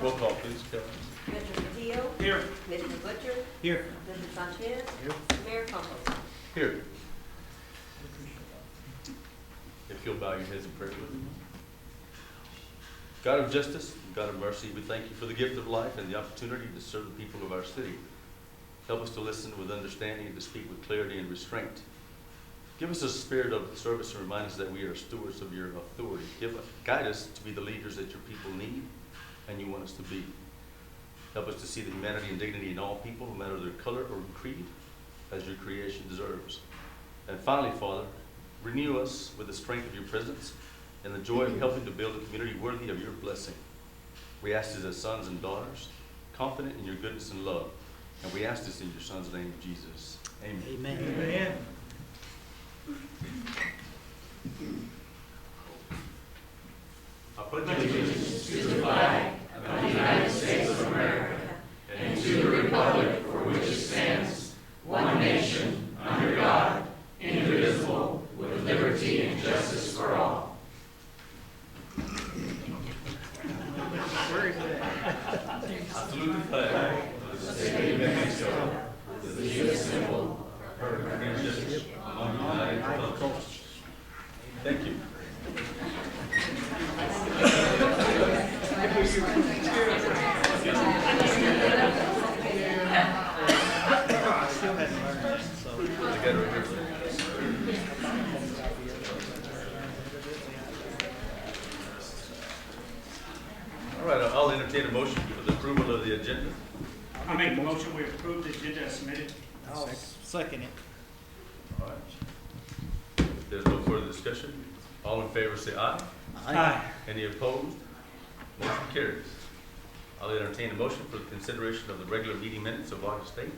Roll call, please, Kelly. Mr. Castillo? Here. Mr. Butcher? Here. Mr. Sanchez? Here. Mayor Campos? Here. If you'll bow your heads in prayer with me. God of justice, God of mercy, we thank you for the gift of life and the opportunity to serve the people of our city. Help us to listen with understanding and to speak with clarity and restraint. Give us a spirit of service and remind us that we are stewards of your authority. Guide us to be the leaders that your people need and you want us to be. Help us to see the humanity and dignity in all people, no matter their color or creed, as your creation deserves. And finally, Father, renew us with the strength of your presence and the joy of helping to build a community worthy of your blessing. We ask this as sons and daughters, confident in your goodness and love. And we ask this in your Son's name, Jesus. Amen. Amen. Amen. I pledge allegiance to the flag of the United States of America and to the republic for which it stands, one nation, under God, indivisible, with liberty and justice for all. Where is it at? I salute the flag of the state of Mexico, with the U.S. symbol of perfect friendship among the United Republics. Thank you. I still hadn't learned that, so. I got it right here. All right, I'll entertain a motion for the approval of the agenda. I make a motion we approve the agenda as submitted. I'll second it. All right. If there's no further discussion, all in favor say aye. Aye. Any opposed? Motion carries. I'll entertain a motion for the consideration of the regular meeting minutes of August 8th,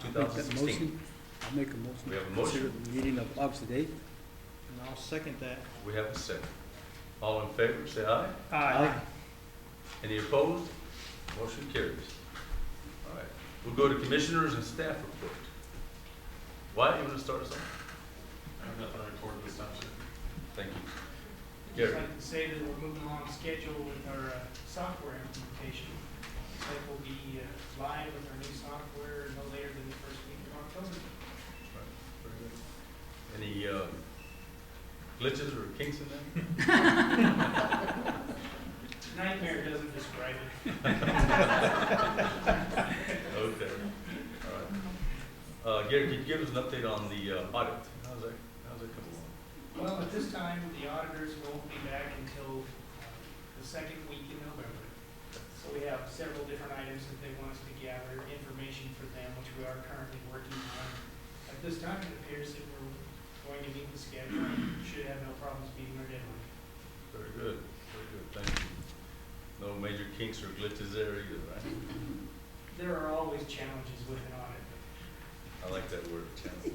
I'll make that 2016. motion. I'll make a motion. We have a motion. Consider the meeting of August 8th. And I'll second that. We have a second. All in favor say aye. Aye. Any opposed? Motion carries. All right. We'll go to commissioners and staff report. Wyatt, you want to start us off? I have nothing to report this time, sir. Thank you. Just Gary. like to say that we're moving along schedule with our software implementation. So we'll be live with our new software no later than the first week of October. Very good. Any glitches or kinks in that? Nightmare doesn't describe it. Okay. All right. Gary, could you give us an update on the audit? How's that coming along? Well, at this time, the auditors won't be back until the second week in November. So we have several different items that they want us to gather information for them, which we are currently working on. At this time, it appears that we're going to meet the schedule and should have no problems meeting our deadline. Very good. Very good. Thank you. No major kinks or glitches there either, right? There are always challenges with an audit. I like that word, challenge.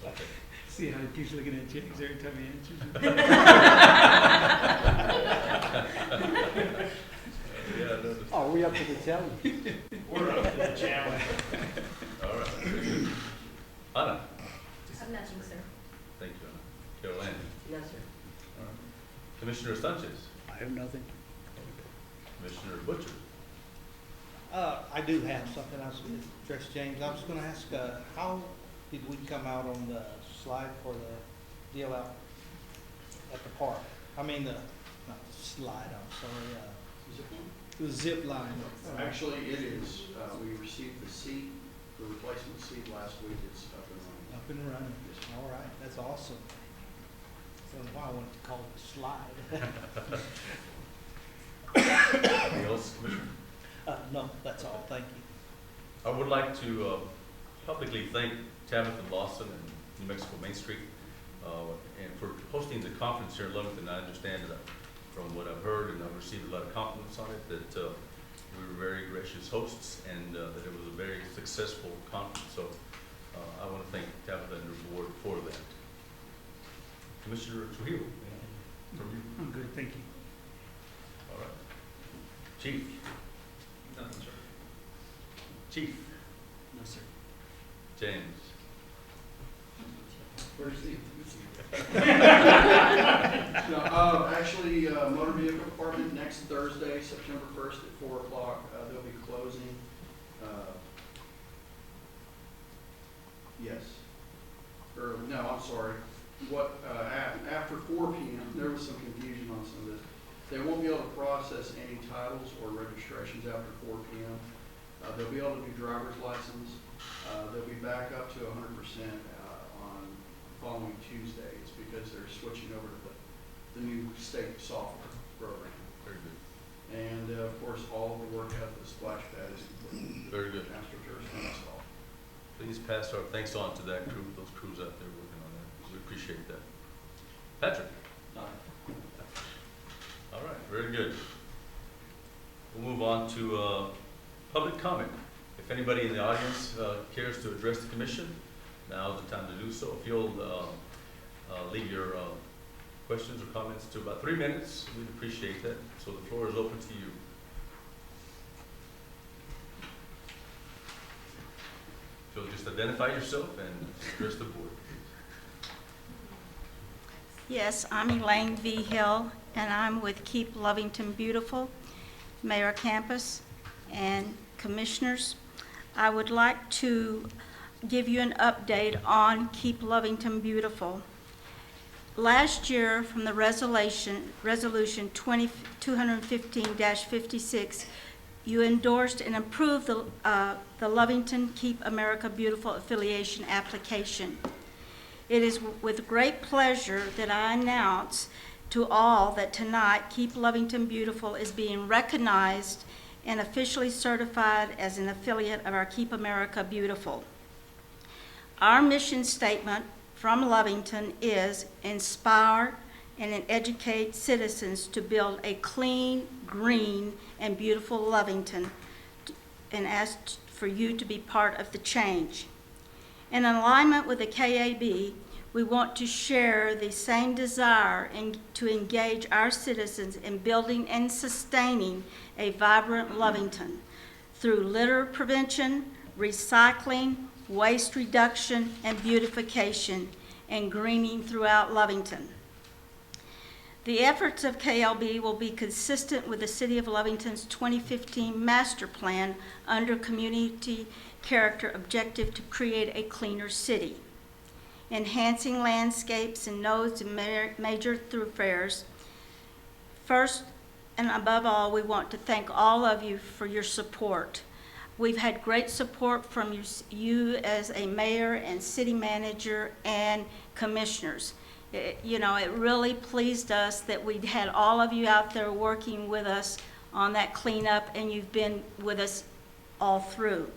Okay. See how he keeps looking at James every time he answers. Yeah, I noticed. Are we up to the challenge? We're up to the challenge. All right. Very good. Anna. I have nothing, sir. Thank you, Anna. Carol Ann. No, sir. All right. Commissioner Sanchez. I have nothing. Commissioner Butcher. I do have something I was going to address, James. I was going to ask, how did we come out on the slide for the deal out at the park? I mean, not the slide, I'm sorry, the zip line. Actually, it is. We received the seat, the replacement seat last week. It's up and running. Up and running. All right, that's awesome. I don't know why I wanted to call it a slide. Anything else, Commissioner? No, that's all. Thank you. I would like to publicly thank Tabitha Lawson and New Mexico Main Street and for hosting the conference here in Lovington. I understand that from what I've heard, and I've received a lot of compliments on it, that we were very gracious hosts and that it was a very successful conference. So I want to thank Tabitha and her board for that. Commissioner Trujillo, from you. I'm good, thank you. All right. Chief. Nothing, sir. Chief. No, sir. James. Where's the? Actually, motor vehicle department, next Thursday, September 1st at 4 o'clock, they'll be closing. Yes. Or, no, I'm sorry. After 4 p.m., there was some confusion on some of this. They won't be able to process any titles or registrations after 4 p.m. They'll be able to do driver's license. They'll be back up to 100% on following Tuesday. It's because they're switching over to the new state software program. Very good. And of course, all of the work at the splash pad is complete. Very good. AstroTurf installed. Please pass our thanks on to that crew, those crews out there working on that. We appreciate that. Patrick? All right, very good. We'll move on to public comment. If anybody in the audience cares to address the commission, now's the time to do so. If you'll leave your questions or comments to about 3 minutes, we'd appreciate that. So the floor is open to you. If you'll just identify yourself and address the board. Yes, I'm Elaine V. Hill, and I'm with Keep Lovington Beautiful, Mayor Campus, and Commissioners. I would like to give you an update on Keep Lovington Beautiful. Last year, from the resolution 215-56, you endorsed and approved the Lovington Keep America Beautiful affiliation application. It is with great pleasure that I announce to all that tonight Keep Lovington Beautiful is being recognized and officially certified as an affiliate of our Keep America Beautiful. Our mission statement from Lovington is inspire and educate citizens to build a clean, green, and beautiful Lovington, and ask for you to be part of the change. In alignment with the KAB, we want to share the same desire to engage our citizens in building and sustaining a vibrant Lovington through litter prevention, recycling, waste reduction, and beautification, and greening throughout Lovington. The efforts of KLB will be consistent with the City of Lovington's 2015 Master Plan under Community Character Objective to create a cleaner city. Enhancing landscapes and nodes and major thoroughfares. First and above all, we want to thank all of you for your support. We've had great support from you as a mayor and city manager and commissioners. It really pleased us that we had all of you out there working with us on that cleanup, and you've been with us all through.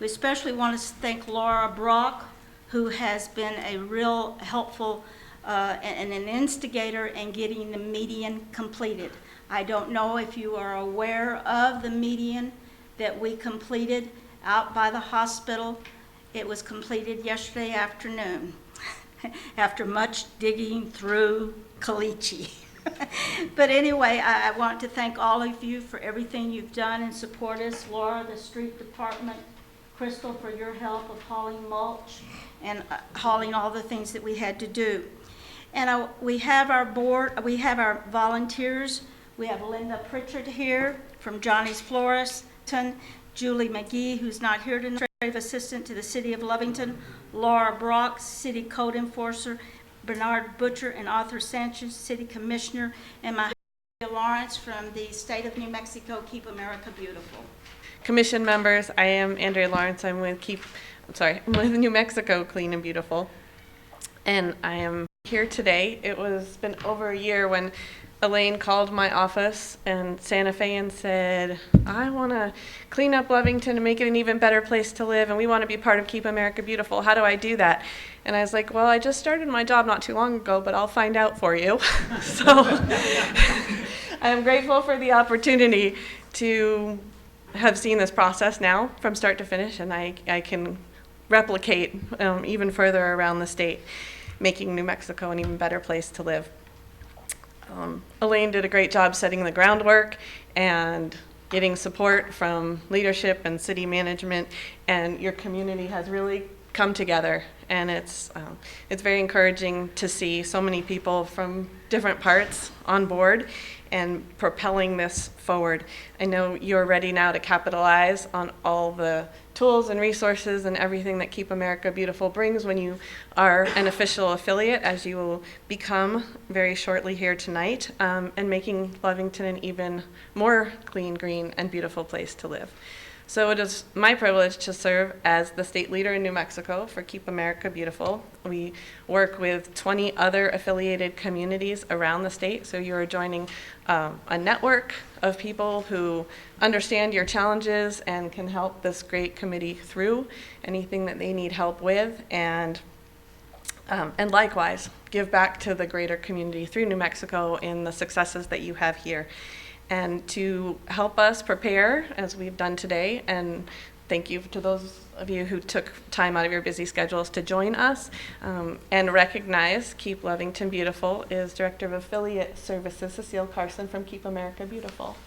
We especially want to thank Laura Brock, who has been a real helpful and an instigator in getting the median completed. I don't know if you are aware of the median that we completed out by the hospital. It was completed yesterday afternoon after much digging through Caliche. But anyway, I want to thank all of you for everything you've done and support us. Laura, the street department, Crystal, for your help of hauling mulch and hauling all the things that we had to do. And we have our board, we have our volunteers. We have Linda Pritchard here from Johnny's Floriston, Julie McGee, who's not here tonight, administrative assistant to the City of Lovington, Laura Brock, City Code Enforcer, Bernard Butcher and Arthur Sanchez, City Commissioner, and my husband, Lawrence from the State of New Mexico, Keep America Beautiful. Commission members, I am Andrea Lawrence. I'm with with New Mexico Clean and Beautiful. And I am here today. It was been over a year when Elaine called my office in Santa Fe and said, I want to clean up Lovington and make it an even better place to live, and we want to be part of Keep America Beautiful. How do I do that? And I was like, well, I just started my job not too long ago, but I'll find out for you. So I am grateful for the opportunity to have seen this process now from start to finish, and I can replicate even further around the state, making New Mexico an even better place to live. Elaine did a great job setting the groundwork and getting support from leadership and city management, and your community has really come together and it's very encouraging to see so many people from different parts on board and propelling this forward. I know you're ready now to capitalize on all the tools and resources and everything that Keep America Beautiful brings when you are an official affiliate, as you will become very shortly here tonight, and making Lovington an even more clean, green, and beautiful place to live. So it is my privilege to serve as the state leader in New Mexico for Keep America Beautiful. We work with 20 other affiliated communities around the state, so you are joining a network of people who understand your challenges and can help this great committee through anything that they need help with, and likewise, give back to the greater community through New Mexico in the successes that you have here. And to help us prepare, as we've done today, and thank you to those of you who took time out of your busy schedules to join us, and recognize Keep Lovington Beautiful, is Director of Affiliate Services, Cecile Carson from Keep America Beautiful.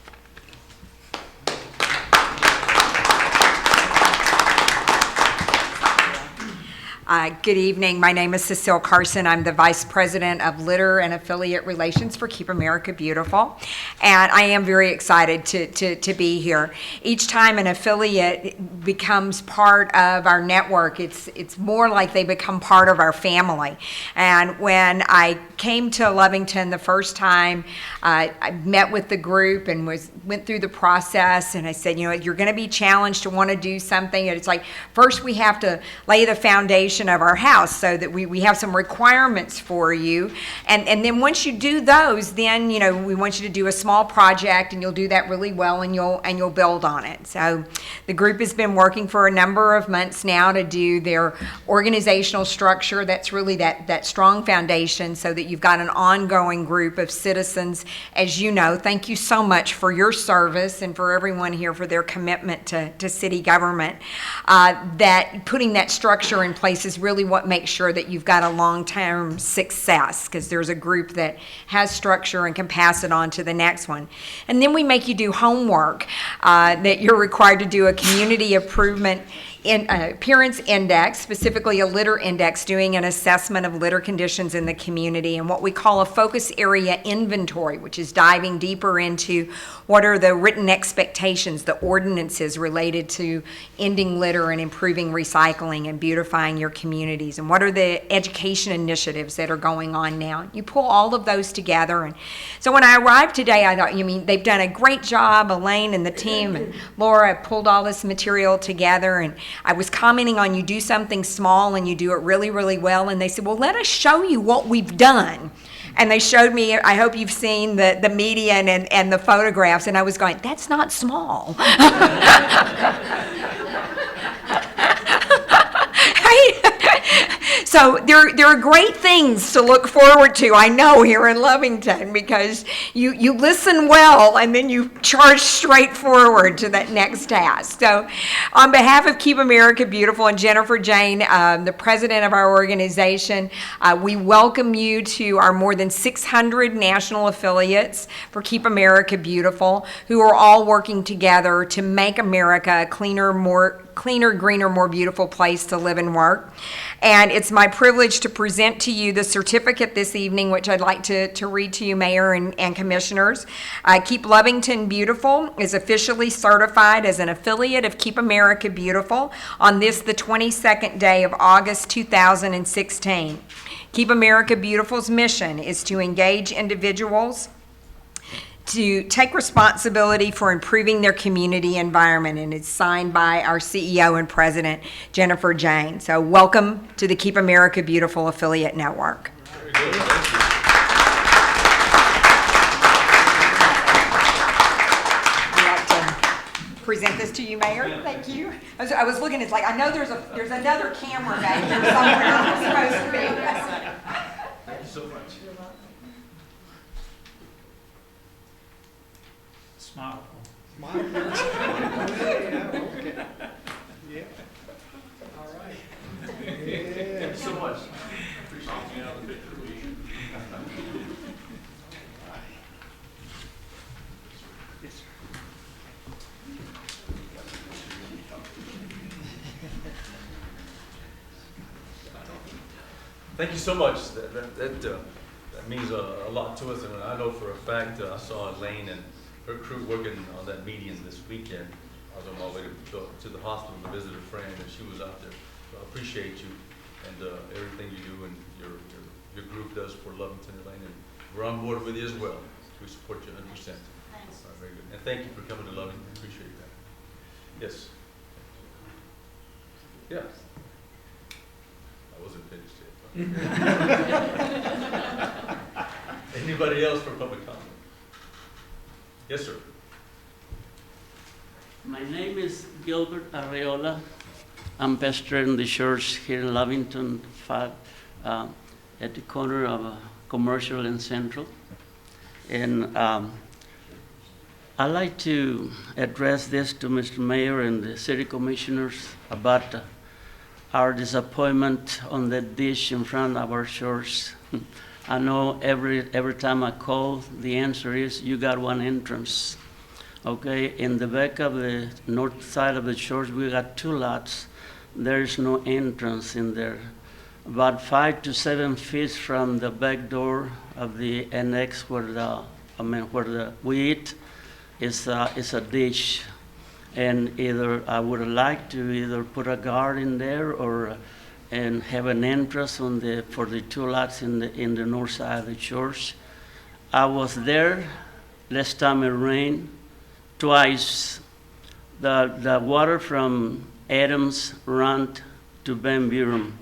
Good evening. My name is Cecile Carson. I'm the Vice President of Litter and Affiliate Relations for Keep America Beautiful. And I am very excited to be here. Each time an affiliate becomes part of our network, it's more like they become part of our family. And when I came to Lovington the first time, I met with the group and went through the process, and I said, you know, you're going to be challenged to want to do something. And it's like, first we have to lay the foundation of our house so that we have some requirements for you, and then once you do those, then you know we want you to do a small project, and you'll do that really well, and you'll build on it. So the group has been working for a number of months now to do their organizational structure. That's really that strong foundation, so that you've got an ongoing group of citizens. As you know, thank you so much for your service and for everyone here for their commitment to city government. That putting that structure in place is really what makes sure that you've got a long-term success, because there's a group that has structure and can pass it on to the next one. And then we make you do homework, that you're required to do a community improvement appearance index, specifically a litter index, doing an assessment of litter conditions in the community, and what we call a focus area inventory, which is diving deeper into what are the written expectations, the ordinances related to ending litter and improving recycling and beautifying your communities, and what are the education initiatives that are going on now. You pull all of those together, and so when I arrived today, I thought, they've done a great job. Elaine and the team and Laura pulled all this material together, and I was commenting on, you do something small and you do it really, really well, and they said, well, let us show you what we've done. And they showed me, I hope you've seen the median and the photographs, and I was going, that's not small. So there are great things to look forward to, I know, here in Lovington, because you listen well and then you charge straight forward to that next task. So on behalf of Keep America Beautiful and Jennifer Jane, the president of our organization, we welcome you to our more than 600 national affiliates for Keep America Beautiful, who are all working together to make America a cleaner, greener, more beautiful place to live and work. And it's my privilege to present to you the certificate this evening, which I'd like to read to you, Mayor and Commissioners. Keep Lovington Beautiful is officially certified as an affiliate of Keep America Beautiful on this, the 22nd day of August 2016. Keep America Beautiful's mission is to engage individuals to take responsibility for improving their community environment, and it's signed by our CEO and President, Jennifer Jane. So welcome to the Keep America Beautiful Affiliate Network. Very good. Thank you. I'd like to present this to you, Mayor. Thank you. I was looking, it's like, I know there's another camera back here somewhere I'm supposed to be. Thank you so much. Smile. Smile. Yeah, okay. Yeah. All right. Thank you so much. Appreciate you out of the picture. Yes, sir. Thank you so much. That means a lot to us, and I know for a fact, I saw Elaine and her crew working on that median this weekend. I was on my way to the hospital to visit a friend, and she was out there. So I appreciate you and everything you do and your group does for Lovington, Elaine, and we're on board with you as well. We support you 100%. Thanks. All right, very good. And thank you for coming to Lovington. Appreciate that. Yes. Yeah. I wasn't finished yet. Anybody else for public comment? Yes, sir. My name is Gilbert Arreola. I'm pastor in the church here in Lovington, at the corner of Commercial and Central. And I'd like to address this to Mr. Mayor and the city commissioners about our disappointment on the ditch in front of our church. I know every time I call, the answer is, you got one entrance. Okay, in the back of the north side of the church, we got 2 lots. There is no entrance in there. About 5 to 7 feet from the back door of the annex where we eat is a ditch. And either I would like to either put a guard in there and have an entrance for the 2 lots in the north side of the church. I was there last time it rained twice. The water from Adams runs to Van Buren.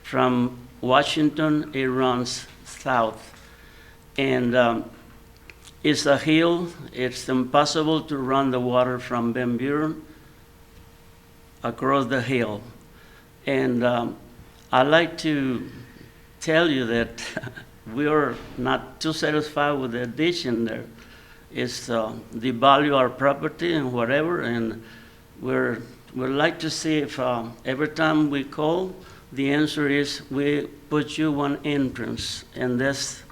From Washington, it runs south. And it's a hill. It's impossible to run the water from Van Buren across the hill. And I'd like to tell you that we are not too satisfied with the ditch in there. It's devalue our property and whatever, and we'd like to see if every time we call, the answer is we put you one entrance, and this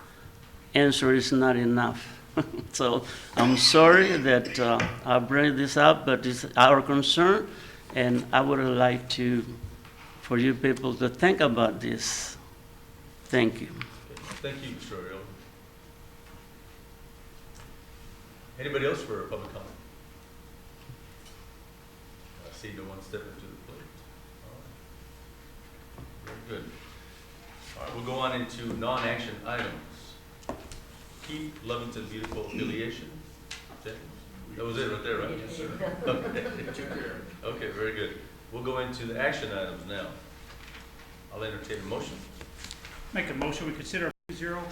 answer is not enough. So I'm sorry that I bring this up, but it's our concern, and I would like for you people to think about this. Thank you. Thank you, Mr. Ariel. Anybody else for a public comment? I see no one stepping to the plate. All right. Very good. All right, we'll go on into non-action items. Keep Lovington Beautiful affiliation. James? That was it right there, right? Yes, sir. Okay. Okay, very good. We'll go into the action items now. I'll entertain a motion. Make a motion, we consider 0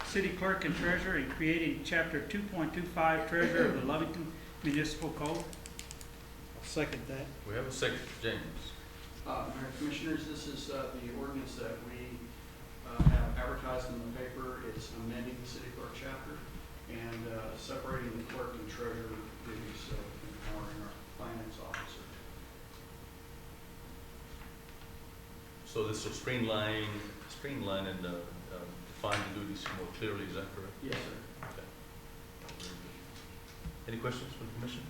city clerk and treasurer and creating chapter 2.25 treasurer of the Lovington Municipal Code. I'll second that. We have a second. James. Mayor Commissioners, this is the ordinance that we have advertised in the paper. It's amending the city clerk chapter and separating the clerk and treasurer duties, so empowering our finance officer. So this will streamline and define the duties more clearly, is that correct? Yes, sir. Okay. Very good. Any questions from the commission?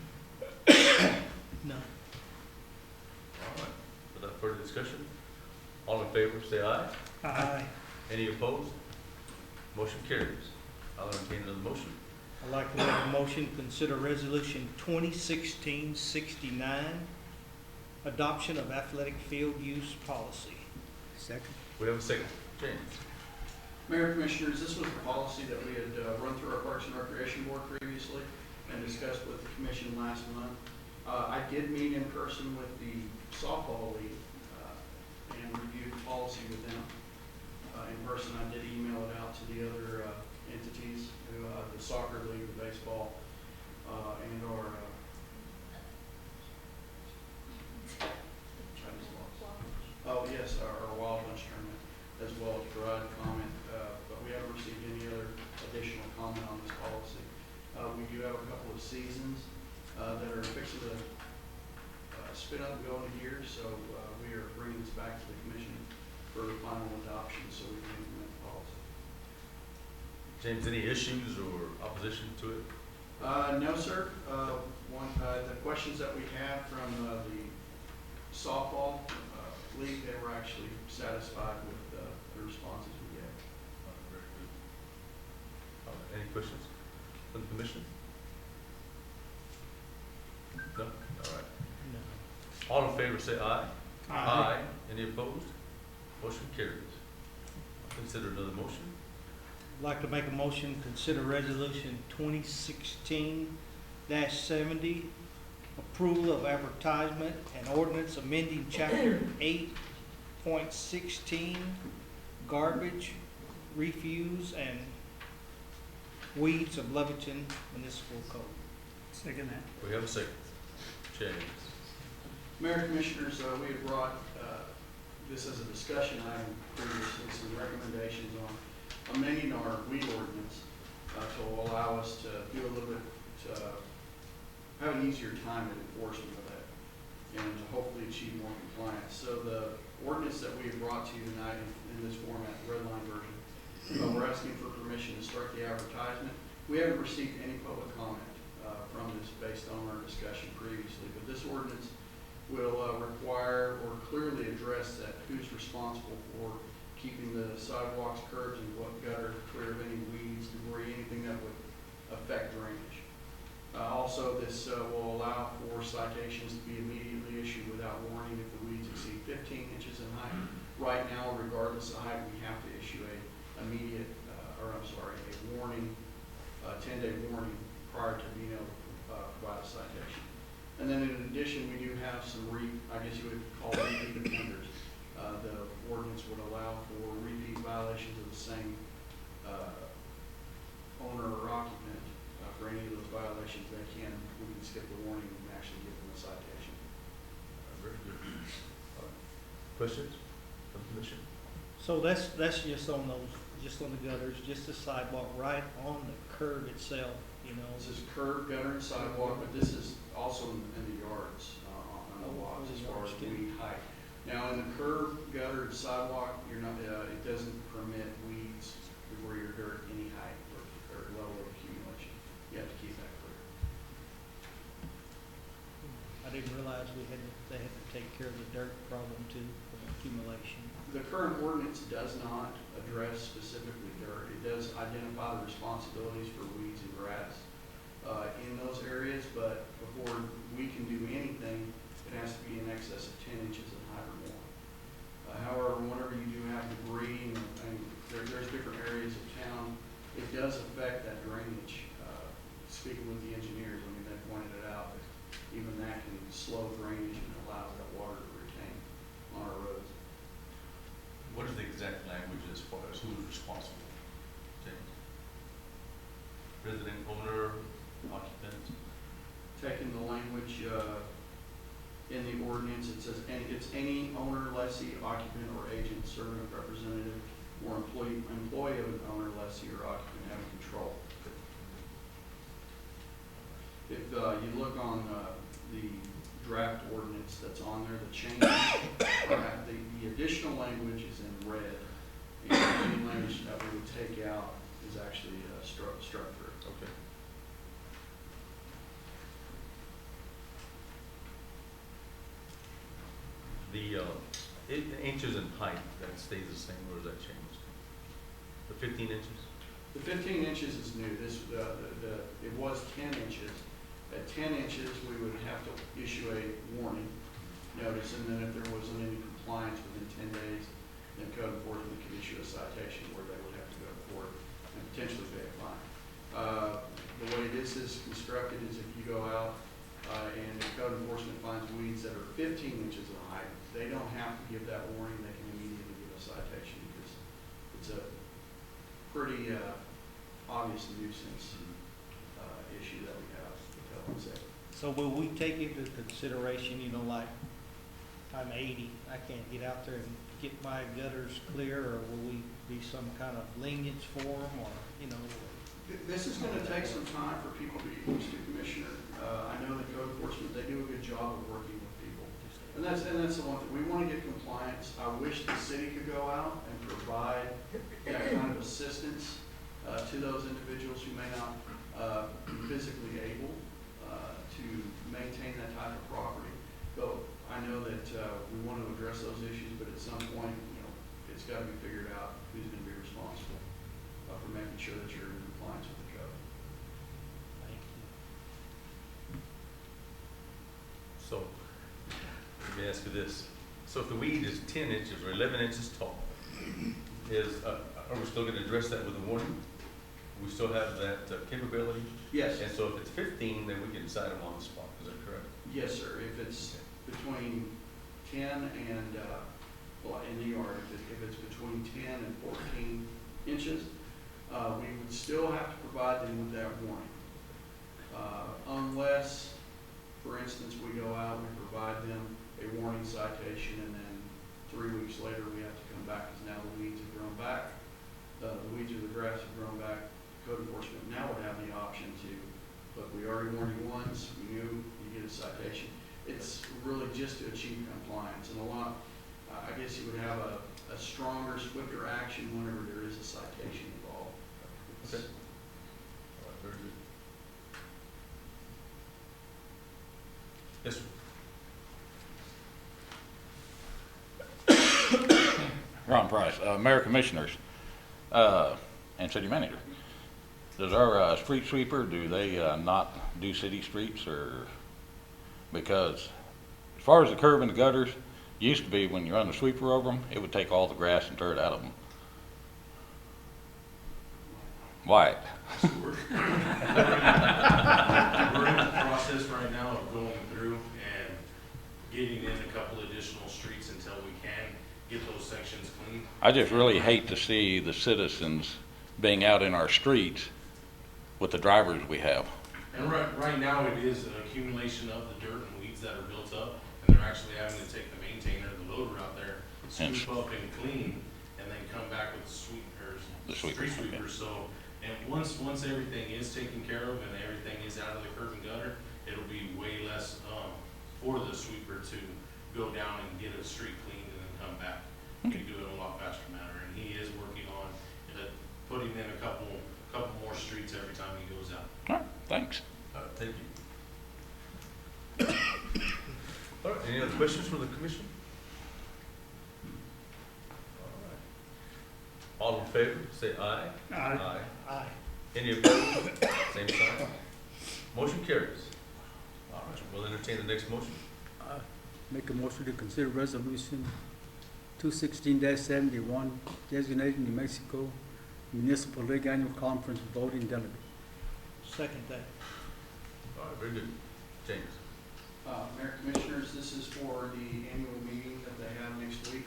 No. All right. Without further discussion, all in favor, say aye. Aye. Any opposed? Motion carries. I'll entertain another motion. I'd like to make a motion, consider resolution 2016-69, adoption of athletic field use policy. Second. We have a second. James. Mayor Commissioners, this was the policy that we had run through our Parks and Recreation Board previously and discussed with the commission last month. I did meet in person with the softball league and reviewed the policy with them. In person, I did email it out to the other entities, the soccer league, the baseball, and our our Wild Lunch tournament as well, to provide comment, but we haven't received any other additional comment on this policy. We do have a couple of seasons that are fixing to spin up and go into gear, so we are bringing this back to the commission for final adoption so we can implement the policy. James, any issues or opposition to it? No, sir. The questions that we had from the softball league, they were actually satisfied with the responses we get. Very good. Any questions from the commission? No? All right. No. All in favor say aye. Aye. Any opposed? Motion carries. Consider another motion. I'd like to make a motion, to consider resolution 2016-70, approval of advertisement and ordinance amending chapter 8.16, garbage, refuse, and weeds of Lovington Municipal Code. Second that. We have a second. James. Mayor Commissioners, we had brought this as a discussion item previously, some recommendations on amending our weed ordinance to allow us to do a little bit, to have an easier time in enforcement of that and to hopefully achieve more compliance. So the ordinance that we have brought to you tonight in this format, red line version, we're asking for permission to start the advertisement. We haven't received any public comment from this based on our discussion previously, but this ordinance will require or clearly address that who's responsible for keeping the sidewalks, curbs, and gutter clear of any weeds, debris, anything that would affect drainage. Also, this will allow for citations to be immediately issued without warning if the weeds exceed 15 inches in height. Right now, regardless of height, we have to issue a warning, 10-day warning prior to being able to provide a citation. And then in addition, we do have some I guess you would call repeat offenders. The ordinance would allow for repeat violations of the same owner or occupant. For any of those violations, we can skip the warning and actually give them a citation. Very good. All right. Questions from the commission? So that's just on those, just on the gutters, just the sidewalk, right on the curb itself, you know? This is curb, gutter, and sidewalk, but this is also in the yards, on the lots as far as weed height. Now, in the curb, gutter, and sidewalk, you're not, it doesn't permit weeds where your dirt any height or level of accumulation. You have to keep that clear. I didn't realize they had to take care of the dirt problem too, from accumulation. The current ordinance does not address specifically dirt. It does identify the responsibilities for weeds and grass in those areas, but before we can do anything, it has to be in excess of 10 inches in height or more. However, whenever you do have debris, and there's different areas of town, it does affect that drainage. Speaking with the engineers, I mean, they pointed it out, that even that can slow drainage and allows that water to retain on our roads. What is the exact language as far as who is responsible? James? Resident, owner, occupant? Taking the language in the ordinance, it says it's any owner, lessee, occupant, or agent, servant, representative, or employee of an owner, lessee, or occupant having control. If you look on the draft ordinance that's on there, the change, the additional language is in red, and any language that we would take out is actually struck through. Okay. The inches in height, that stays the same, or has that changed? The 15 inches? The 15 inches is new. This, it was 10 inches. At 10 inches, we would have to issue a warning notice, and then if there wasn't any compliance within 10 days, then code enforcement could issue a citation where they would have to go to court and potentially pay a fine. The way this is constructed is if you go out and if code enforcement finds weeds that are 15 inches in height, they don't have to give that warning. They can immediately give a citation because it's a pretty obvious nuisance issue that we have with health and safety. So will we take into consideration, you know, like, I'm 80, I can't get out there and get my gutters clear, or will we be some kind of lenience for them, or, you know? This is going to take some time for people to get used to, Commissioner. I know that code enforcement, they do a good job of working with people. And that's the one thing. We want to get compliance. I wish the city could go out and provide that kind of assistance to those individuals who may not be physically able to maintain that type of property. But I know that we want to address those issues, but at some point, you know, it's got to be figured out who's going to be responsible for making sure that you're in compliance with the code. Thank you. So, let me ask you this. So if the weed is 10 inches or 11 inches tall, are we still gonna address that with a warning? We still have that capability? Yes. And so if it's 15, then we can decide them on the spot, is that correct? Yes, sir. If it's between 10 and, well, in the yard, if it's between 10 and 14 inches, we would still have to provide them with that warning. Unless, for instance, we go out and we provide them a warning citation, and then 3 weeks later, we have to come back because now the weeds have grown back. The weeds or the grass have grown back. Code enforcement now would have the option to, look, we already warned you once, we knew, you get a citation. It's really just to achieve compliance, and I guess you would have a stronger, swifter action whenever there is a citation involved. Okay. All right, very good. Yes, sir. Ron Price, Mayor Commissioners, and City Manager. Does our street sweeper, do they not do city streets, or, because as far as the curb and the gutters, used to be when you run the sweeper over them, it would take all the grass and dirt out of them. Why? We're in the process right now of going through and getting in a couple additional streets until we can get those sections clean. I just really hate to see the citizens being out in our streets with the drivers we have. And right now it is an accumulation of the dirt and weeds that are built up, and they're actually having to take the maintainer, the loader out there, scoop up and clean, and then come back with the street sweepers. So, and once everything is taken care of and everything is out of the curb and gutter, it'll be way less for the sweeper to go down and get a street cleaned and then come back. We can do it in a lot faster manner, and he is working on putting in a couple more streets every time he goes out. All right, thanks. Thank you. All right, any other questions from the commission? All right. All in favor, say aye. Aye. Aye. Any opposed? Same sign. Motion carries. All right, we'll entertain the next motion. Make a motion to consider resolution 216-71, designating New Mexico Municipal League Annual Conference voting delegate. Second that. All right, very good. James. Mayor Commissioners, this is for the annual meeting that they have next week.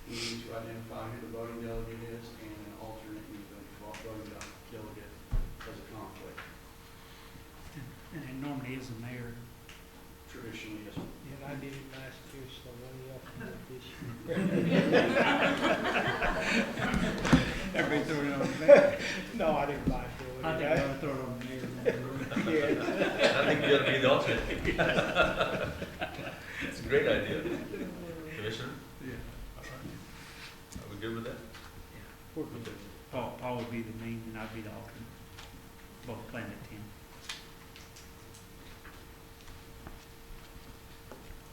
We need to identify who the voting delegate is and an alternate voting delegate as a conflict. And it normally is the mayor. Traditionally, yes. And I did it last year, so what do y'all do this year? Everybody throw it on me. No, I didn't mind doing it. I think I'll throw it on the mayor. I think you ought to be the alternate. It's a great idea. Commissioner? Yeah. All right. Are we good with that? We're good. Paul would be the main, and I'd be the alternate. Both playing at 10.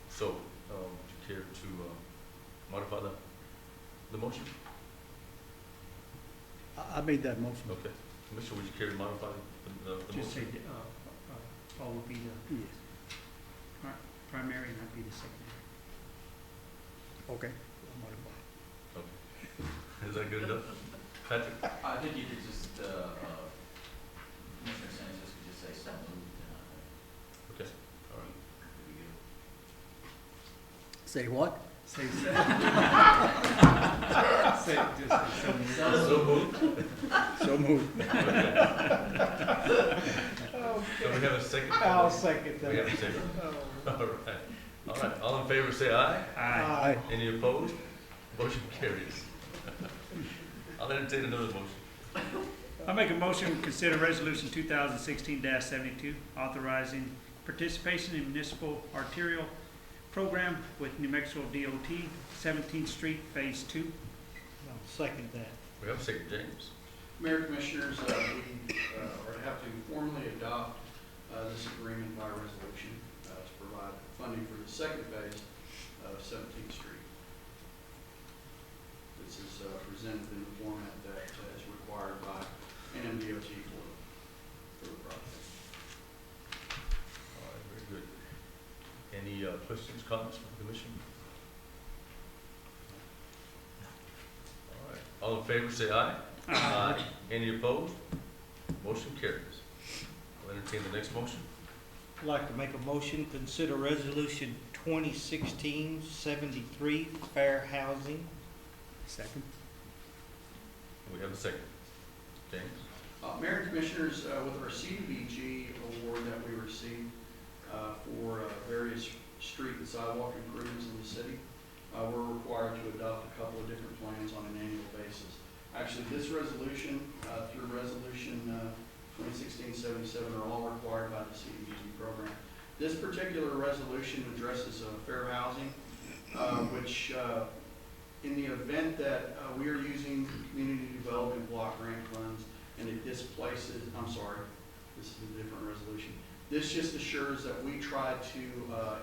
So, would you care to modify the motion? I made that motion. Okay. Commissioner, would you care to modify the Just say, motion? Paul would be the primary, and I'd be the secondary. Okay. I'll modify. Okay. Is that good enough? Patrick? I think you could just, Commissioner Sanchez could just say so moved. Okay. All right. Say what? Say just say So moved. so moved. So we have a second? I'll second that. We have a second. Oh. All right. All right. All in favor, say aye. Aye. Any opposed? Motion carries. I'll entertain another motion. I make a motion to consider resolution 2016-72, authorizing participation in municipal arterial program with New Mexico DOT, 17th Street, Phase 2. I'll second that. We have a second, James. Mayor Commissioners, we have to formally adopt this agreement by resolution to provide funding for the second phase of 17th Street. this is presented in the format that is required by NMDOT for the project. All right, very good. Any questions, comments from the commission? All right, all in favor say aye. Aye. Any opposed? Motion carries. I'll entertain the next motion. I'd like to make a motion, consider resolution 2016-73, fair housing. Second. We have a second. James? Mayor and Commissioners, with our CDBG award that we received for various street and sidewalk improvements in the city, we're required to adopt a couple of different plans on an annual basis. Actually, this resolution, through resolution 2016-77, are all required by the CDBG program. This particular resolution addresses fair housing, which in the event that we are using community development block grant funds and it displaces, I'm sorry, this is a different resolution. This just assures that we try to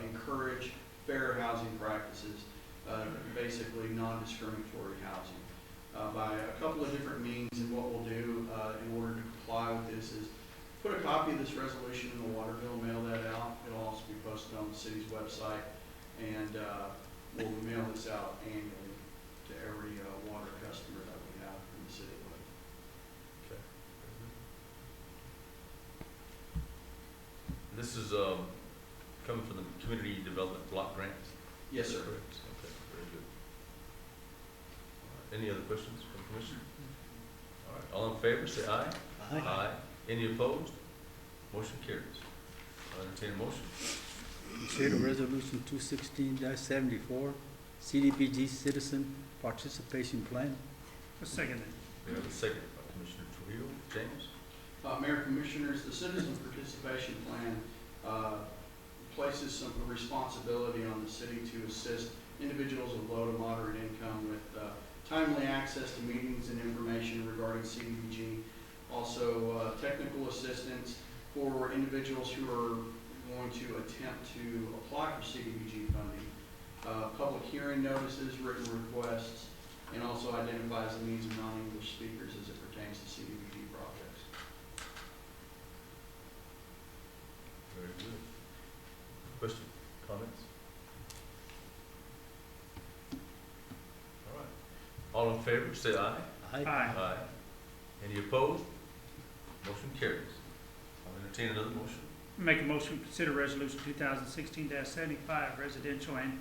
encourage fair housing practices, basically non-discriminatory housing, by a couple of different means. And what we'll do in order to comply with this is put a copy of this resolution in the water bill, mail that out. It'll also be posted on the city's website, and we'll mail this out annually to every water customer that we have in the city. Okay. This is coming from the community development block grants? Yes, sir. Correct. Okay, very good. All right, any other questions from the commission? All right, all in favor say aye. Aye. Any opposed? Motion carries. I'll entertain a motion. Consider resolution 216-74, CDBG Citizen Participation Plan. Second. We have a second by Commissioner Trujillo. James? Mayor, Commissioners, the Citizen Participation Plan places some responsibility on the city to assist individuals of low to moderate income with timely access to meetings and information regarding CDBG. Also, technical assistance for individuals who are going to attempt to apply for CDBG funding. Public hearing notices, written requests, and also identifies the needs of non-English speakers as it pertains to CDBG projects. Very good. Question, comments? All right. All in favor say aye. Aye. Aye. Any opposed? Motion carries. I'll entertain another motion. Make a motion to consider resolution 2016-75, residential and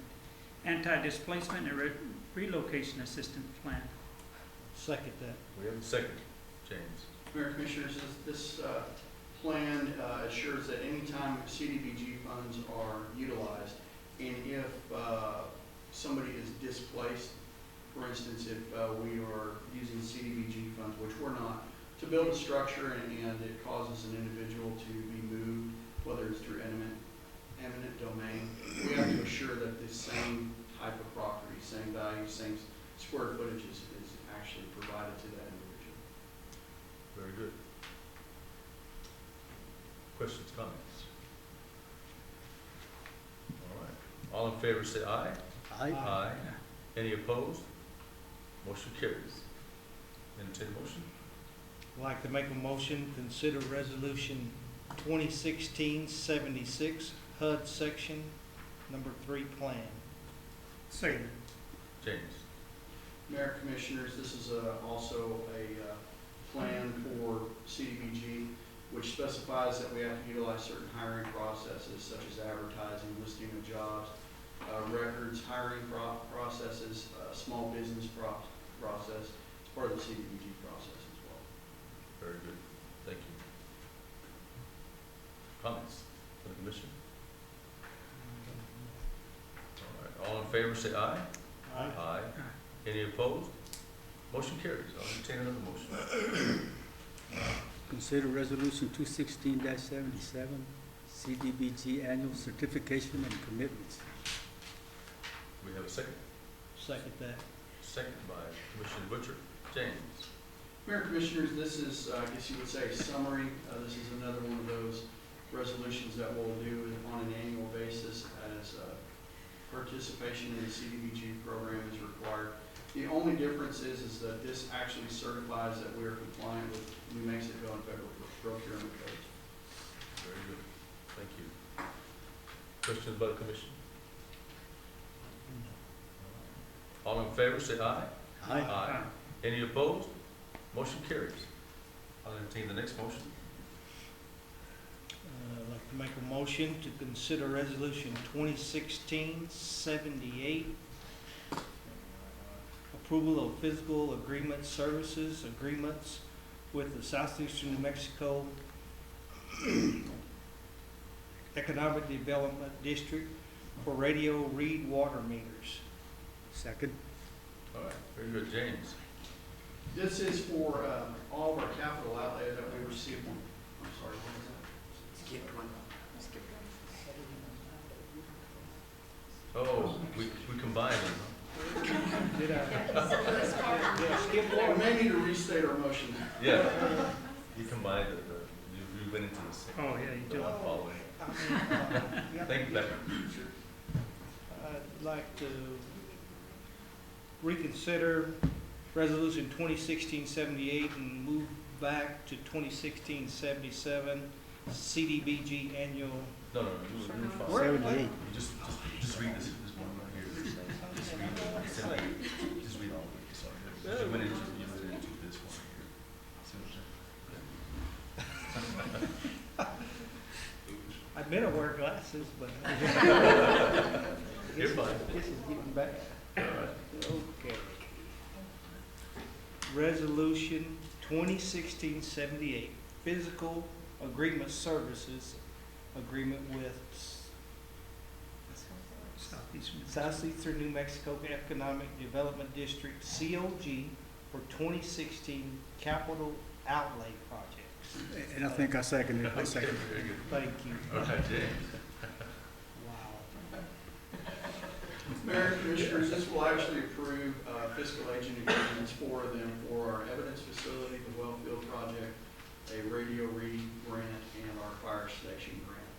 anti-displacement and relocation assistance plan. Second that. We have a second. James? Mayor, Commissioners, this plan assures that any time CDBG funds are utilized, and if somebody is displaced, for instance, if we are using CDBG funds, which we're not, to build a structure and it causes an individual to be moved, whether it's through eminent domain, we have to assure that the same type of property, same value, same square footage is actually provided to that individual. Very good. Questions, comments? All right. All in favor say aye. Aye. Any opposed? Motion carries. Entertain a motion. I'd like to make a motion, consider resolution 2016-76, HUD section number 3 plan. Second. James? Mayor, Commissioners, this is also a plan for CDBG, which specifies that we have to utilize certain hiring processes such as advertising, listing of jobs, records, hiring processes, small business process. It's part of the CDBG process as well. Very good. Thank you. Comments from the commission? All right. All in favor say aye. Aye. Aye. Any opposed? Motion carries. I'll entertain another motion. Consider resolution 216-77, CDBG annual certification and commitments. We have a second. Second that. Second by Commissioner Butcher. James? Mayor, Commissioners, this is, I guess you would say, a summary. This is another one of those resolutions that we'll do on an annual basis as participation in the CDBG program is required. The only difference is that this actually certifies that we are compliant with New Mexico and federal procurement codes. Very good. Thank you. Questions by the commission? All in favor, say aye. Aye. Any opposed? Motion carries. I'll entertain the next motion. I'd like to make a motion to consider resolution 2016-78, approval of physical agreement services agreements with the Southeastern New Mexico Economic Development District for radio read water meters. Second. All right, very good. James? This is for all of our capital outlay that we receive. I'm sorry, what was that? Oh, we combined them, Did I skip We one? may need to restate our motion. huh? Yeah. You combined you went into the same. Oh, yeah, you do. I'm following. Yeah. Thank you, Becky. I'd like to reconsider resolution 2016-78 and move back to 2016-77 CDBG annual. No, you're fine. 78. You just read this one right here. Just read all of it, sorry. You went into this one here. See what I'm saying? I meant to wear glasses, but. You're fine. This is getting bad. All right. Okay. Resolution 2016-78, physical agreement services agreement with Southeastern New Mexico Economic Development District, COG, for 2016 capital outlay projects. And I think I seconded it. I Okay, seconded it. very good. Thank you. All right, James. Wow. Mayor and Commissioners, this will actually approve fiscal agent agreements for them for our evidence facility, the Wellfield project, a radio read grant, and our fire station grant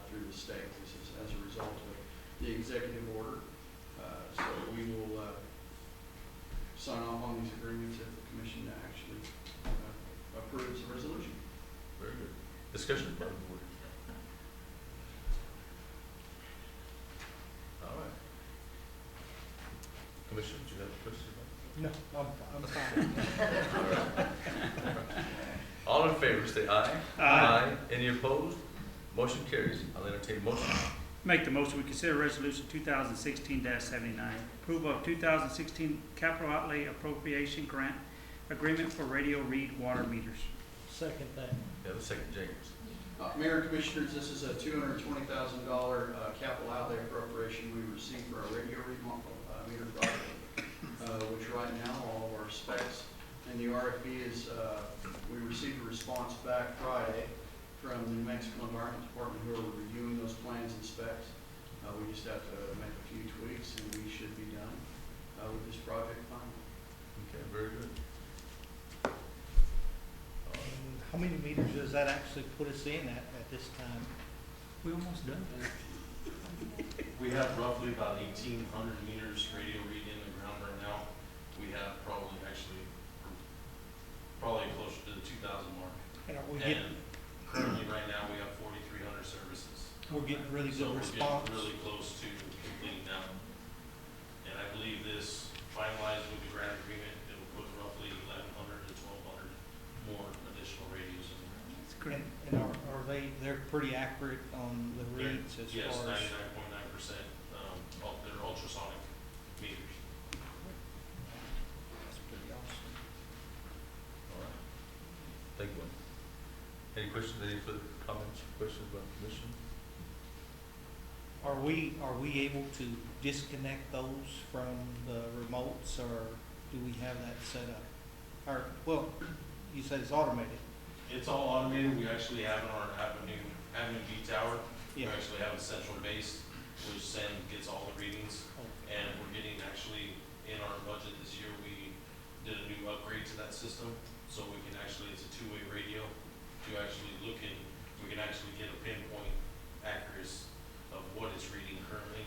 through the state. This is as a result of the executive order. So we will sign off on these agreements if the commission actually approves the resolution. Very good. Discussion by the board. All right. Commissioner, do you have a question? No, I'm fine. All in favor, say aye. Aye. Any opposed? Motion carries. I'll entertain a motion. Make the motion, we consider resolution 2016-79, approval of 2016 capital outlay appropriation grant agreement for radio read water meters. Second that. Yeah, the second, James. Mayor and Commissioners, this is a $220,000 capital outlay appropriation we received for our radio read meter project, which right now all of our specs and the RFP is, we received a response back Friday from the New Mexico Environment Department who are reviewing those plans and specs. We just have to make a few tweaks and we should be done with this project finally. Okay, very good. And how many meters does that actually put us in at this time? We almost done. We have roughly about 1,800 meters radio read in the ground right now. We have probably closer to the 2,000 mark. And are we And getting, currently right now we have 4,300 services. we're getting really So good we're response? getting really close to completing now. And I believe this finalized with the grant agreement, it will put roughly 1,100 to 1,200 more additional radios in there. It's great. And are they're pretty accurate on the reads as Yes, far as? 99.9%, they're ultrasonic meters. That's pretty awesome. All right. Thank you. Any questions, any further comments, questions about the commission? Are we able to disconnect those from the remotes, or do we have that set up? Or, well, you said it's automated. It's all automated. We actually have in our Avenue B tower, we Yeah. actually have a central base which gets all the readings. Okay. And we're getting actually, in our budget this year, we did a new upgrade to that system. So we can actually, it's a two-way radio to actually look in, we can actually get a pinpoint accuracy of what it's reading currently.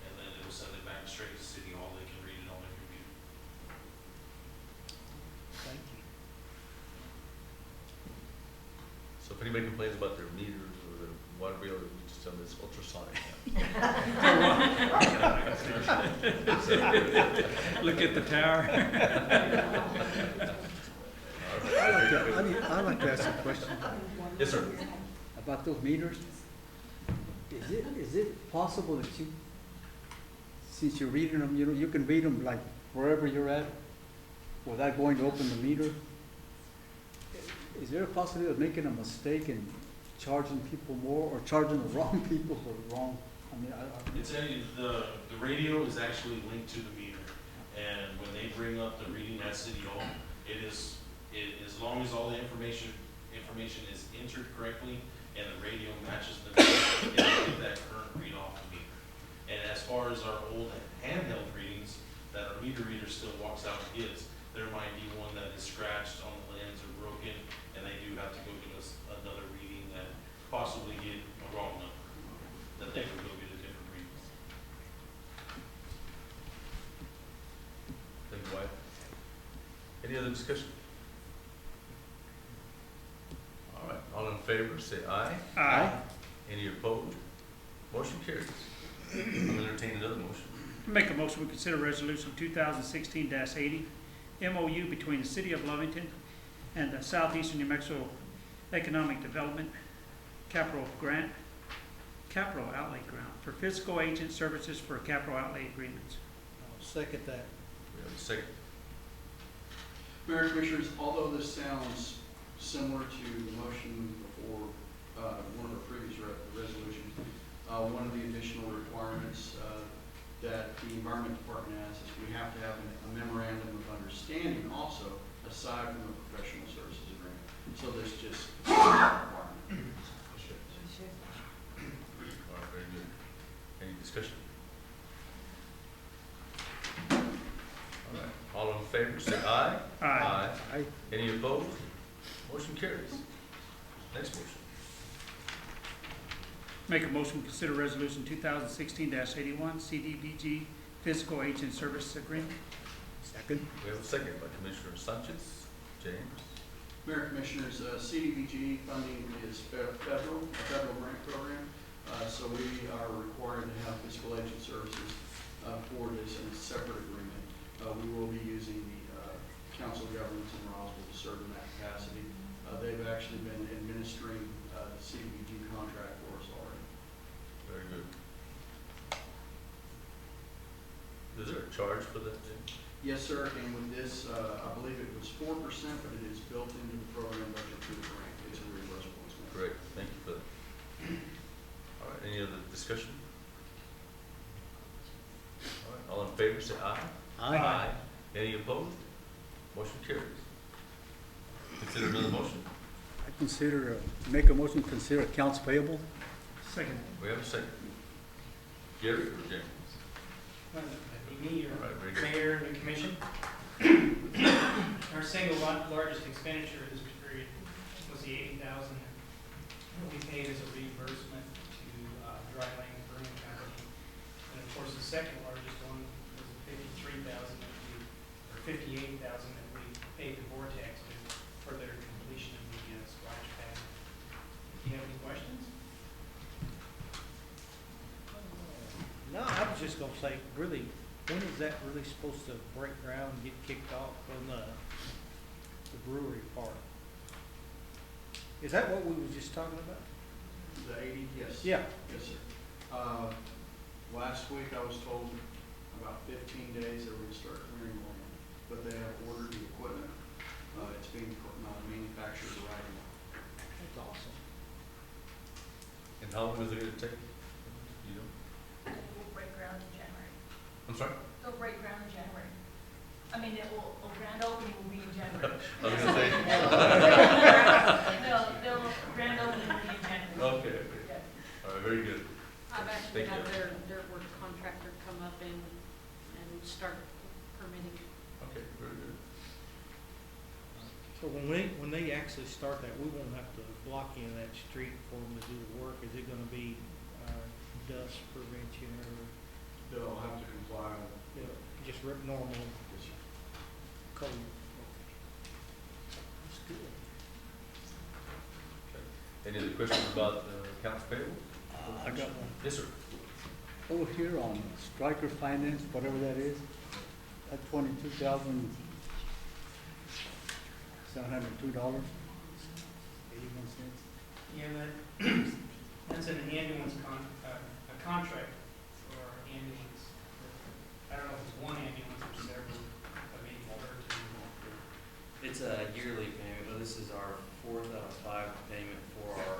And then it'll send it back straight to City Hall. They can read it on their computer. anybody complains about their meters or their water bill, we just tell them it's ultrasonic. Look at the tower. I'd like to ask a question Yes, sir. about those meters. Is it possible that you, since you're reading them, you can read them like wherever you're at without going to open the meter? Is there a possibility of making a mistake and charging people more or charging the wrong people for the wrong? I mean, It's the radio is actually linked to the meter, and when they bring up the reading at City Hall, as long as all the information is entered correctly and the radio matches the meter, it'll get that current read off the meter. And as far as our old handheld readings that our meter reader still walks out and gives, there might be one that is scratched on the lens or broken, and they do have to go get us another reading that possibly get a wrong number, that they would go get a different reading. Thank you, Wyatt. Any other discussion? All right, all in favor, say aye. Aye. Any opposed? Motion carries. I'm entertaining another motion. Make a motion, we consider resolution 2016-80, MOU between the City of Lovington and the Southeastern New Mexico Economic Development Capital Outlay Grant for fiscal agent services for capital outlay agreements. I'll second that. We have a second. Mayor, Commissioners, although this sounds similar to the motion before one of the previous resolutions, one of the additional requirements that the Environment Department has is we have to have a memorandum of understanding also, aside from the professional services agreement. So there's just a requirement. All right, very good. Any discussion? All right, all in favor, say aye. Aye. Aye. Any opposed? Motion carries. Next motion. Make a motion, we consider resolution 2016-81, CDBG Fiscal Agent Service Agreement. Second. We have a second by Commissioner Sanchez. James? Mayor, Commissioners, CDBG funding is a federal grant program, so we are required to have fiscal agent services for this in a separate agreement. We will be using the Council of Governments in Roswell to serve in that capacity. They've actually been administering the CDBG contract for us already. Very good. Is there a charge for that, James? Yes, sir, and with this, I believe it was 4%, but it is built into the program budget through the grant. It's a reimbursable expense. Great, thank you for that. All right, any other discussion? All right, all in favor, say aye. Aye. Any opposed? Motion carries. Consider another motion. I consider, make a motion to consider accounts payable. Second. We have a second. Gary or James? That'd be me All or right, very good. Mayor and the Commission. Our single largest expenditure this period was the $80,000 that we paid as a reimbursement to Dry Lane Brewing Company. And of course, the second largest one was the $58,000 that we paid to Vortex for their completion of the splash pad. Do you have any questions? No, I was just gonna say, really, when is that really supposed to break ground and get kicked off on the brewery part? Is that what we were just talking about? The 80, yes. Yeah. Yes, sir. Last week I was told about 15 days they were going to start clearing land, but they have ordered the equipment. It's being manufactured right now. That's awesome. And how long is it going to take? You know? We'll break ground in January. I'm sorry? They'll break ground in January. I mean, grand opening will be in January. I was going to say. No, grand opening will be in January. Okay, okay. Yeah. All right, very good. I've actually Thank had you. their dirt work contractor come up and start permitting. Okay, very good. So when they actually start that, we won't have to block in that street for them to do the work. Is it gonna be, dust prevention or, They'll have to comply with you know, just normal this. code? That's good. Okay. Any other questions about the accounts payable? I got one. Yes, sir. Over here on Striker Finance, whatever that is, that $22,702.81. Yeah, that's an ambulance a contract for our ambulance. I don't know if it's one ambulance or several, but maybe one or two. It's a yearly payment, but this is our 4th out of 5 payment for our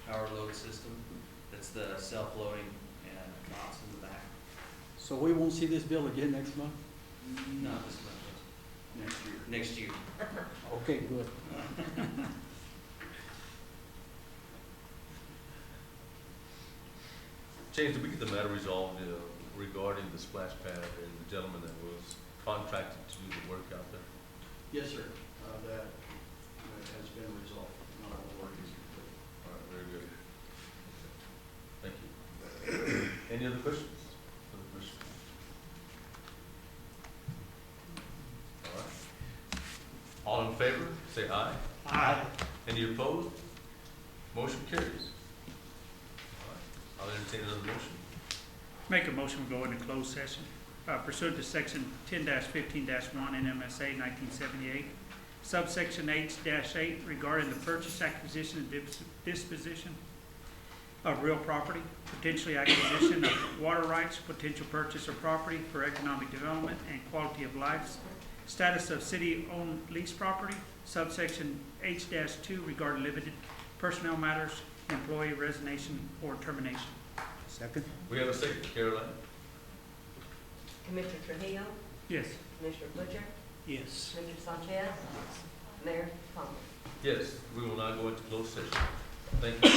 power load system. That's the self-loading and knots in the back. So we won't see this bill again next month? Not this month, Next year. next year. Okay, good. James, did we get the matter resolved regarding the splash pad and the gentleman that was contracted to do the work out there? Yes, sir. That has been resolved. Not all the work is complete. All right, very good. Thank you. Any other questions? Other questions? All right. All in favor, say aye. Aye. Any opposed? Motion carries. All right. I'll entertain another motion. Make a motion to go into closed session pursuant to section 10-15-1 NMSA 1978, subsection H-8 regarding the purchase, acquisition, and disposition of real property, potentially acquisition of water rights, potential purchase of property for economic development and quality of life, status of city-owned lease property, subsection H-2 regarding limited personnel matters, employee resignation or termination. Second? We have a second. Caroline? Commissioner Trujillo, Yes. Commissioner Butcher, Yes. Commissioner Sanchez, Mayor Thomas. Yes, we will now go into closed session. Thank you.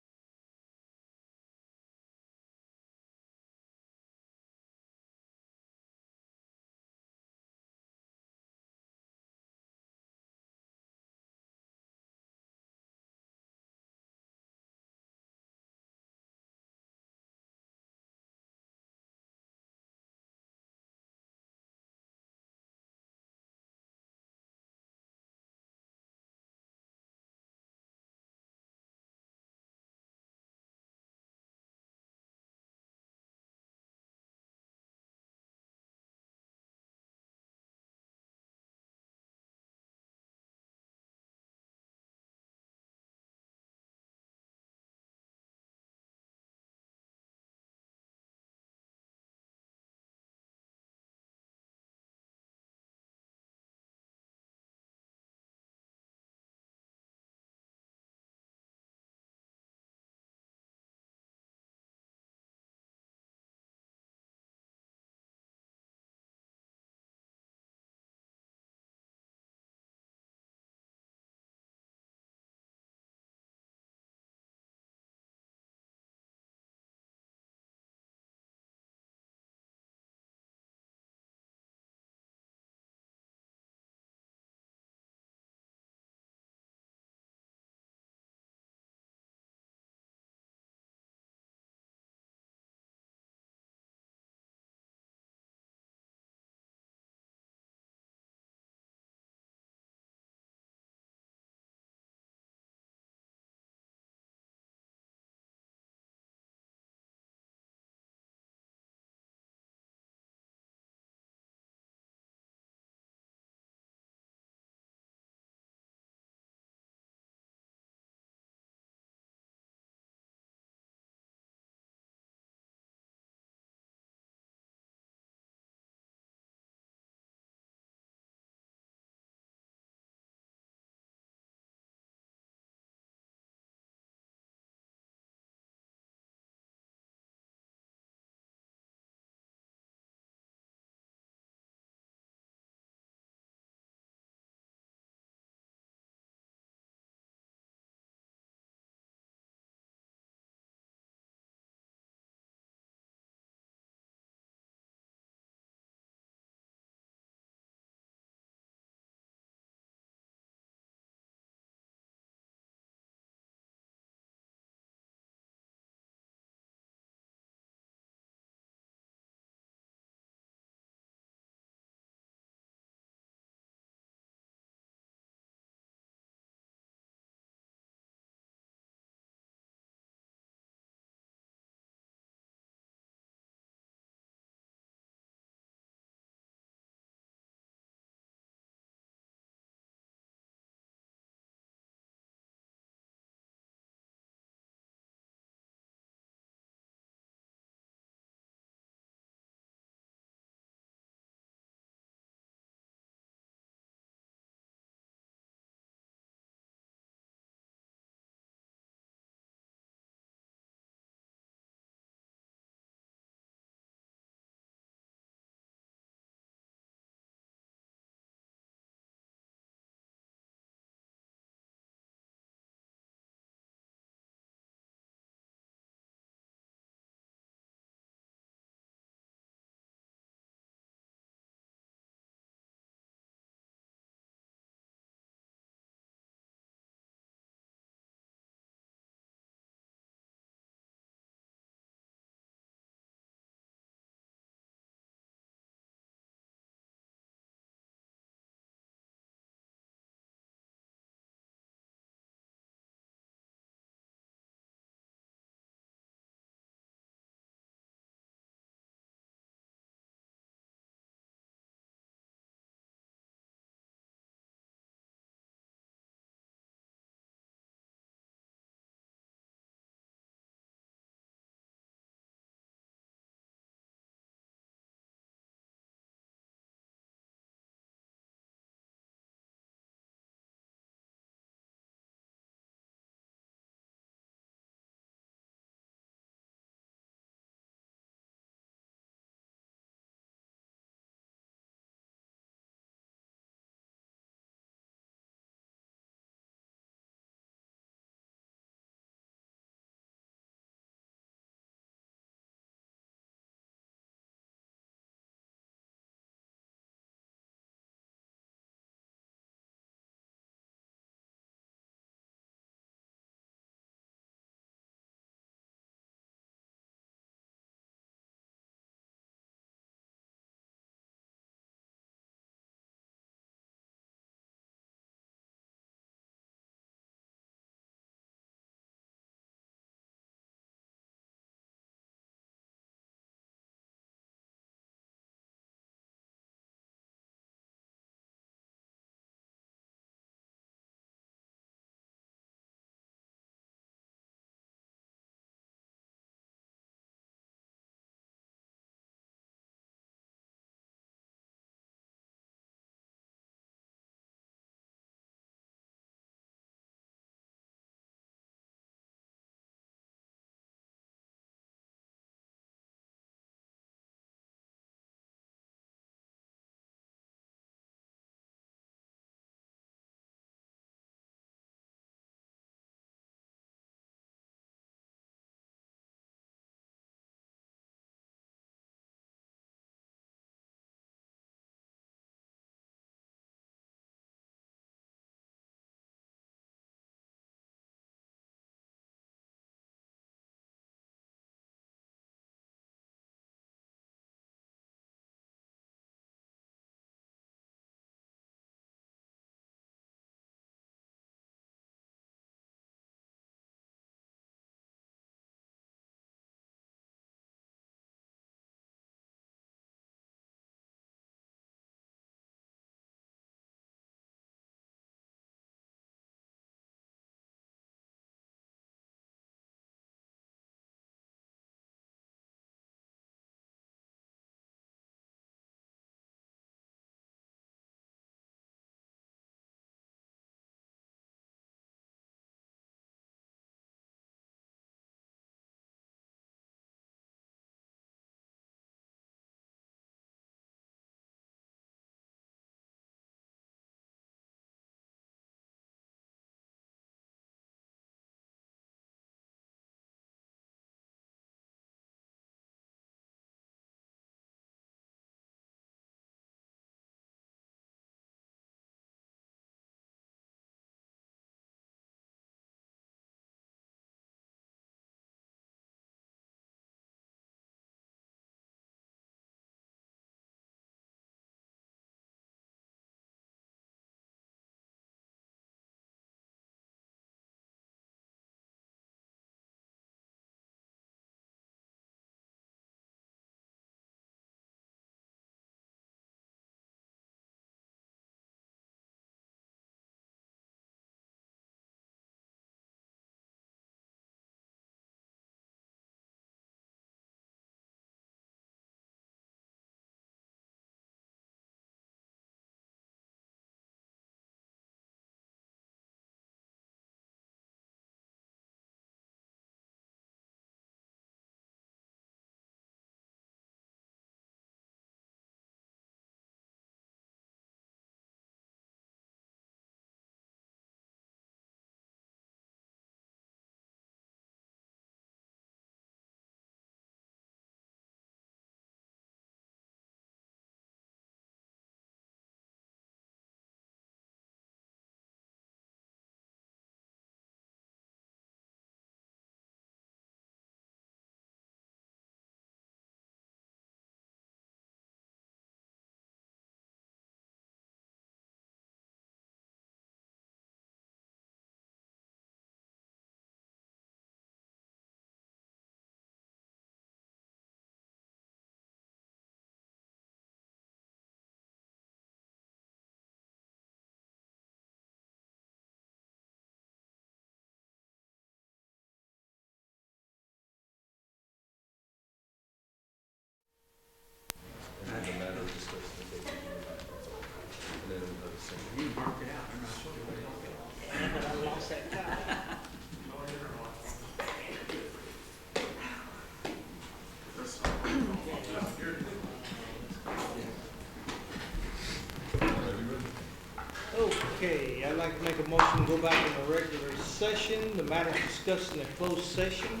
Okay, I'd like to make a motion to go back in the regular session. The matters discussed in the closed session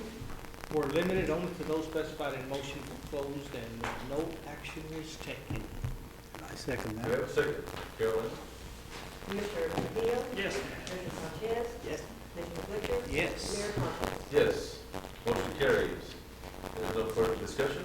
were limited only to those specified in motion for closed, and no action was taken. I second Do we that. have a second? Carolyn? Commissioner Trujillo? Yes. Commissioner Sanchez? Yes. Commissioner Butcher? Yes. Mayor Condon? Yes. Motion carries. There's no further discussion.